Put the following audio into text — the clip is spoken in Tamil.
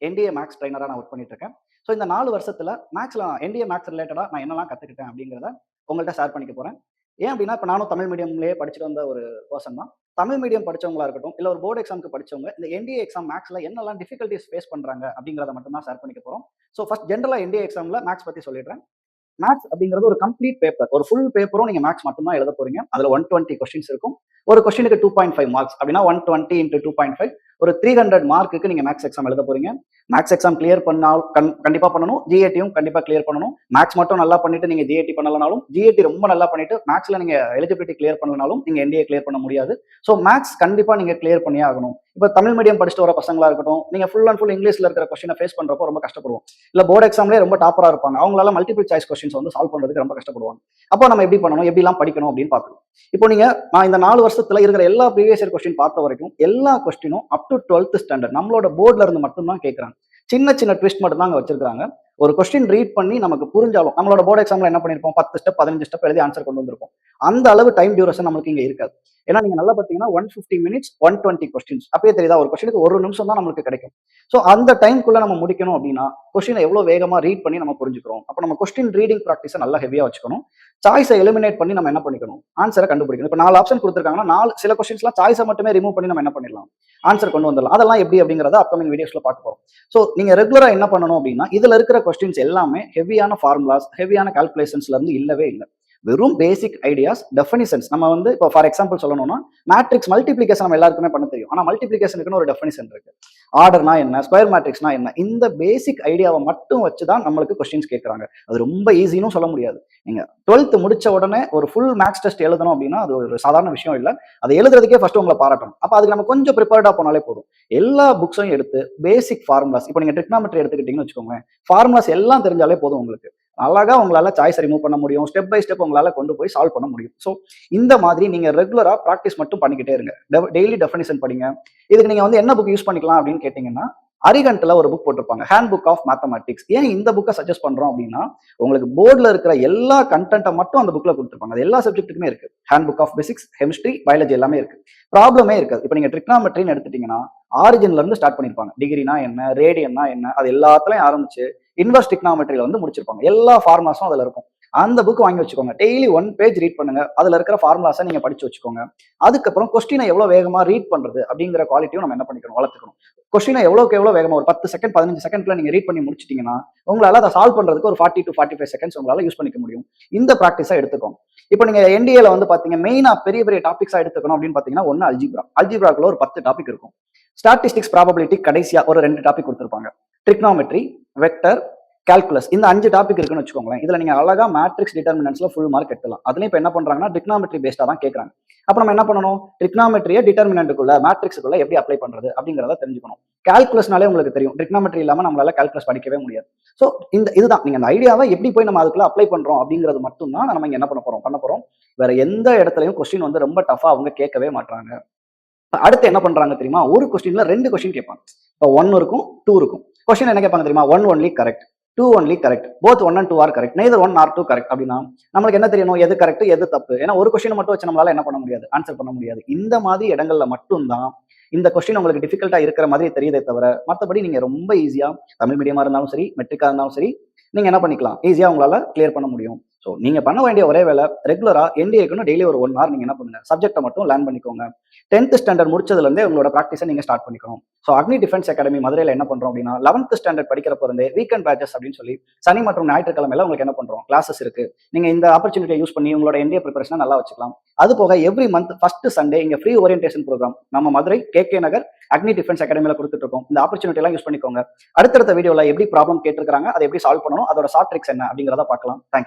என்டிஏ மேக்ஸ் ட்ரைனரா நான் ஒர்க் பண்ணிட்டு இருக்கேன். ஸோ இந்த 4 வருஷத்துல என்டிஏ மேக்ஸ் ரிலேட்டடா நான் என்னலாம் கத்துக்கிட்டேன் அப்படிங்கிறத உங்கள்ட்ட ஷேர் பண்ணிக்க போறேன். ஏன் அப்படின்னா, இப்ப நானும் தமிழ் மீடியம்லயே படிச்சுட்டு வந்த ஒரு பெர்சன் தான். தமிழ் மீடியம் படிச்சவங்களா இருக்கட்டும், இல்ல ஒரு போர்டு எக்ஸாம்க்கு படிச்சவங்க, இந்த என்டிஏ எக்ஸாம் மேக்ஸ்ல என்னலாம் டிஃபிகல்டீஸ் ஃபேஸ் பண்றாங்க அப்படிங்கிறத மட்டும் தான் ஷேர் பண்ணிக்க போறோம். ஸோ ஃபர்ஸ்ட் ஜென்ரலா என்டிஏ எக்ஸாம்ல மேக்ஸ் பத்தி சொல்லிடுறேன். மேத்ஸ் அப்படிங்கிறது ஒரு கம்ப்ளீட் பேப்பர். ஒரு ஃபுல் பேப்பரும் நீங்க மேத்ஸ் மட்டும் தான் எழுத போறீங்க. அதுல 120 கொஸ்டின்ஸ் இருக்கும். ஒரு கொஸ்டினுக்கு 2.5 மார்க்ஸ் அப்படின்னா 120 இன்டு 2.5 ஒரு 300 மார்க்குக்கு நீங்க மேத்ஸ் எக்ஸாம் எழுத போறீங்க. மேத்ஸ் எக்ஸாம் கிளியர் பண்ணால் கண்டிப்பா பண்ணணும். ஜிஏடியும் கண்டிப்பா கிளியர் பண்ணணும். மேத்ஸ் மட்டும் நல்லா பண்ணிட்டு நீங்க ஜிஏடி பண்ணலனாலும், ஜிஏடி ரொம்ப நல்லா பண்ணிட்டு மேத்ஸ்ல நீங்க எலிஜிபிலிட்டி கிளியர் பண்ணலனாலும் நீங்க என்டிஏ கிளியர் பண்ண முடியாது. ஸோ மேத்ஸ் கண்டிப்பா நீங்க கிளியர் பண்ணியே ஆகணும். இப்போ தமிழ் மீடியம் படிச்சுட்டு வர பசங்களா இருக்கட்டும், நீங்க ஃபுல் அண்ட் ஃபுல் இங்கிலீஷ்ல இருக்கிற கொஸ்டினை ஃபேஸ் பண்றப்போ ரொம்ப கஷ்டப்படுவோம். இல்ல போர்டு எக்ஸாம்லேயே ரொம்ப டாப்பரா இருப்பாங்க, அவங்களால மல்டிபிள் சாய்ஸ் கொஸ்டின்ஸ் வந்து சால்வ் பண்றதுக்கு ரொம்ப கஷ்டப்படுவாங்க. அப்போ நம்ம எப்படி பண்ணணும், எப்படிலாம் படிக்கணும் அப்படின்னு பார்க்கணும். இப்போ நான் இந்த 4 வருஷத்துல இருக்கிற எல்லா ப்ரீவியஸ் இயர் கொஸ்டின் பார்த்த வரைக்கும் எல்லா கொஸ்டினும் அப் டு 12th ஸ்டாண்டர்ட் நம்மளோட போர்ட்ல இருந்து மட்டும் தான் கேட்கறாங்க. சின்ன சின்ன ட்விஸ்ட் மட்டும் தான் அங்க வச்சிருக்காங்க. ஒரு கொஸ்டின் ரீட் பண்ணி நமக்கு புரிஞ்சாலும், நம்மளோட போர்டு எக்ஸாம்ல என்ன பண்ணிருப்போம், 10 ஸ்டெப் 15 ஸ்டெப் எழுதி ஆன்சர் கொண்டு வந்திருப்போம். அந்த அளவு டைம் டியூரேஷன் நமக்கு இங்க இருக்காது. ஏன்னா நீங்க நல்லா பாத்தீங்கன்னா 150 மினிட்ஸ் 120 கொஸ்டின்ஸ் அப்பயே தெரியுதா, ஒரு கொஸ்டினுக்கு 1 நிமிஷம் தான் நமக்கு கிடைக்கும். ஸோ அந்த டைம்குள்ள நம்ம முடிக்கணும் அப்படின்னா கொஸ்டினை எவ்வளவு வேகமா ரீட் பண்ணி நம்ம புரிஞ்சுக்கிறோம். அப்போ நம்ம கொஸ்டின் ரீடிங் ப்ராக்டிஸை நல்லா ஹெவியா வச்சுக்கணும். சாய்ஸை எலிமினேட் பண்ணி நம்ம என்ன பண்ணிக்கணும், ஆன்சரை கண்டுபிடிக்கணும். இப்போ 4 ஆப்ஷன் கொடுத்துருக்காங்கன்னா சில கொஸ்டின்ஸ்லாம் சாய்ஸை மட்டுமே ரிமூவ் பண்ணி நம்ம என்ன பண்ணிடலாம், ஆன்சர் கொண்டு வந்துடலாம். அதெல்லாம் எப்படி அப்படிங்கிறத அப்கமிங் வீடியோஸ்ல பார்க்க போறோம். ஸோ நீங்க ரெகுலரா என்ன பண்ணணும் அப்படின்னா, இதுல இருக்கிற கொஸ்டின்ஸ் எல்லாமே ஹெவியான ஃபார்முலாஸ், ஹெவியான கால்குலேஷன்ஸ்ல இருந்து இல்லவே இல்லை. வெறும் பேசிக் ஐடியாஸ், டெஃபினிஷன்ஸ். நம்ம வந்து இப்போ ஃபார் எக்ஸாம்பிள் சொல்லணும்னா, மேட்ரிக்ஸ் மல்டிபிளிகேஷன் நம்ம எல்லாருக்குமே பண்ண தெரியும். ஆனா மல்டிபிளிகேஷனுக்குன்னு ஒரு டெஃபினிஷன் இருக்கு. ஆர்டர்னா என்ன, ஸ்கொயர் மேட்ரிக்ஸ்னா என்ன, இந்த பேசிக் ஐடியாவை மட்டும் வச்சுதான் நம்மளுக்கு கொஸ்டின்ஸ் கேட்கறாங்க. அது ரொம்ப ஈஸின்னு சொல்ல முடியாது. நீங்க 12th முடிச்ச உடனே ஒரு ஃபுல் மேக்ஸ் டெஸ்ட் எழுதணும் அப்படின்னா அது ஒரு சாதாரண விஷயம் இல்லை. அதை எழுதுறதுக்கே ஃபர்ஸ்ட் உங்களை பாராட்டணும். அப்ப அதுக்கு நம்ம கொஞ்சம் ப்ரிப்பேர்டா போனாலே போதும். எல்லா புக்ஸையும் எடுத்து பேசிக் ஃபார்முலாஸ், இப்போ நீங்க ட்ரிக்னாமெட்ரி எடுத்துக்கிட்டீங்கன்னு வச்சுக்கோங்க, ஃபார்முலாஸ் எல்லாம் தெரிஞ்சாலே போதும் உங்களுக்கு. அழகா உங்களால சாய்ஸ் ரிமூவ் பண்ண முடியும். ஸ்டெப் பை ஸ்டெப் உங்களால கொண்டு போய் சால்வ் பண்ண முடியும். ஸோ இந்த மாதிரி நீங்க ரெகுலரா ப்ராக்டிஸ் மட்டும் பண்ணிக்கிட்டே இருங்க. டெய்லி டெஃபினிஷன் படிங்க. இதுக்கு நீங்க வந்து என்ன புக் யூஸ் பண்ணிக்கலாம் அப்படின்னு கேட்டீங்கன்னா, அரிகண்ட்ல ஒரு புக் போட்டிருப்பாங்க, ஹேண்ட் புக் ஆஃப் மேத்தமேட்டிக்ஸ். ஏன் இந்த புக்கை சஜஸ்ட் பண்றோம் அப்படின்னா, உங்களுக்கு போர்டில் இருக்கிற எல்லா கண்டென்ட்டை மட்டும் அந்த புக்ல கொடுத்துருப்பாங்க. அது எல்லா சப்ஜெக்ட்டுக்குமே இருக்கு. Handbook of physics, chemistry, biology எல்லாமே இருக்கு. ப்ராப்ளமே இருக்காது. இப்போ நீங்க ட்ரிக்னாமெட்ரின்னு எடுத்துட்டீங்கன்னா ஆரிஜின்ல இருந்து ஸ்டார்ட் பண்ணிருப்பாங்க. டிகிரினா என்ன, ரேடியன்னா என்ன, அது எல்லாத்துலயும் ஆரம்பிச்சு இன்வெர்ஸ் டிக்னாமெட்ரியில வந்து முடிச்சிருப்பாங்க. எல்லா ஃபார்முலாஸும் அதுல இருக்கும். அந்த புக் வாங்கி வச்சுக்கோங்க. டெய்லி 1 பேஜ் ரீட் பண்ணுங்க. அதுல இருக்கிற ஃபார்முலாஸை நீங்க படிச்சு வச்சுக்கோங்க. அதுக்கப்புறம் கொஸ்டினை எவ்வளவு வேகமா ரீட் பண்றது அப்படிங்கிற குவாலிட்டியும் நம்ம என்ன பண்ணிக்கணும், வளர்த்துக்கணும். கொஸ்டினை எவ்வளவுக்கு எவ்வளவு வேகமா ஒரு 10 செகண்ட் 15 செகண்ட்ல நீங்க ரீட் பண்ணி முடிச்சிட்டீங்கன்னா உங்களால அதை சால்வ் பண்றதுக்கு ஒரு 40 to 45 செகண்ட்ஸ் உங்களால யூஸ் பண்ணிக்க முடியும். இந்த ப்ராக்டிஸா எடுத்துக்கோங்க. இப்போ நீங்க என்டிஏல வந்து பாத்தீங்க மெயினா பெரிய பெரிய டாபிக்ஸா எடுத்துக்கணும் அப்படின்னு பாத்தீங்கன்னா, ஒன்னு அல்ஜிப்ராக்குள்ள ஒரு 10 டாபிக் இருக்கும். ஸ்டாட்டிஸ்டிக்ஸ், ப்ராபபிலிட்டி கடைசியா ஒரு 2 டாபிக் கொடுத்துருப்பாங்க. ட்ரிக்னாமெட்ரி, வெக்டர், கால்குலஸ், இந்த 5 டாபிக் இருக்குன்னு வச்சுக்கோங்களேன். இதுல நீங்க அழகா மேட்ரிக்ஸ் டிட்டர்மினன்ட்ஸ்ல ஃபுல் மார்க் எடுத்துலாம். அதுலயும் இப்ப என்ன பண்றாங்கன்னா ட்ரிக்னாமெட்ரி பேஸ்டா தான் கேட்கறாங்க. அப்ப நம்ம என்ன பண்ணணும், ட்ரிக்னாமெட்ரியை டிட்டர்மினன்ட்டுக்குள்ள மேட்ரிக்ஸுக்குள்ள எப்படி அப்ளை பண்றது அப்படிங்கிறத தெரிஞ்சுக்கணும். கால்குலஸ்னாலே உங்களுக்கு தெரியும், ட்ரிக்னாமெட்ரி இல்லாம நம்மளால கால்குலஸ் படிக்கவே முடியாது. ஸோ இதுதான் நீங்க அந்த ஐடியாவை எப்படி போய் நம்ம அதுக்குள்ள அப்ளை பண்றோம் அப்படிங்கிறது மட்டும் தான் நம்ம இங்க என்ன பண்ண போறோம். வேற எந்த இடத்துலயும் கொஸ்டின் வந்து ரொம்ப டஃபா அவங்க கேட்கவே மாட்டாங்க. அடுத்து என்ன பண்றாங்க தெரியுமா, ஒரு கொஸ்டின்ல 2 கொஸ்டின் கேட்பாங்க. இப்போ 1 இருக்கும், 2 இருக்கும். கொஸ்டின் என்ன கேட்பாங்க தெரியுமா, 1 only correct, 2 only correct, both 1 and 2 are correct, neither 1 nor 2 correct. அப்படின்னா நம்மளுக்கு என்ன தெரியணும், எது கரெக்ட் எது தப்பு. ஏன்னா ஒரு கொஸ்டின் மட்டும் வச்சு நம்மளால என்ன பண்ண முடியாது, ஆன்சர் பண்ண முடியாது. இந்த மாதிரி இடங்கள்ல மட்டும்தான் இந்த கொஸ்டின் உங்களுக்கு டிஃபிகல்ட்டா இருக்கிற மாதிரி தெரியுதே தவிர, மற்றபடி நீங்க ரொம்ப ஈஸியா தமிழ் மீடியமா இருந்தாலும் சரி, மெட்ரிக்கா இருந்தாலும் சரி, நீங்க என்ன பண்ணிக்கலாம், ஈஸியா உங்களால கிளியர் பண்ண முடியும். ஸோ நீங்க பண்ண வேண்டிய ஒரே வேலை, ரெகுலரா என்டிஏக்குன்னு டெய்லி ஒரு 1 hour நீங்க என்ன பண்ணுங்க, சப்ஜெக்ட்டை மட்டும் லேர்ன் பண்ணிக்கோங்க. 10th ஸ்டாண்டர்ட் முடிச்சதுல இருந்தே உங்களோட ப்ராக்டிஸை நீங்க ஸ்டார்ட் பண்ணிக்கணும். ஸோ அக்னி டிஃபென்ஸ் அகாடமி மதுரையில என்ன பண்றோம் அப்படின்னா, 11th ஸ்டாண்டர்ட் படிக்கிறப்ப இருந்தே வீக்கெண்ட் பேட்சஸ் அப்படின்னு சொல்லி சனி மற்றும் ஞாயிற்றுக்கிழமையில உங்களுக்கு என்ன பண்றோம், கிளாஸஸ் இருக்கு. நீங்க இந்த ஆப்பர்ச்சுனிட்டியை யூஸ் பண்ணி உங்களோட என்டிஏ ப்ரிப்பரேஷனை நல்லா வச்சுக்கலாம். அது போக எவ்ரி மந்த் ஃபர்ஸ்ட் சண்டே இங்க ஃப்ரீ ஓரியன்டேஷன் ப்ரோக்ராம் நம்ம மதுரை KK நகர் அக்னி டிஃபென்ஸ் அகாடமியில கொடுத்துட்டு இருக்கோம். இந்த ஆப்பர்ச்சுனிட்டி எல்லாம் யூஸ் பண்ணிக்கோங்க. அடுத்தடுத்த வீடியோல எப்படி ப்ராப்ளம் கேட்டிருக்காங்க, அதை எப்படி சால்வ் பண்ணணும், அதோட ஷார்ட் ட்ரிக்ஸ் என்ன அப்படிங்கிறத பார்க்கலாம். தேங்க்யூ.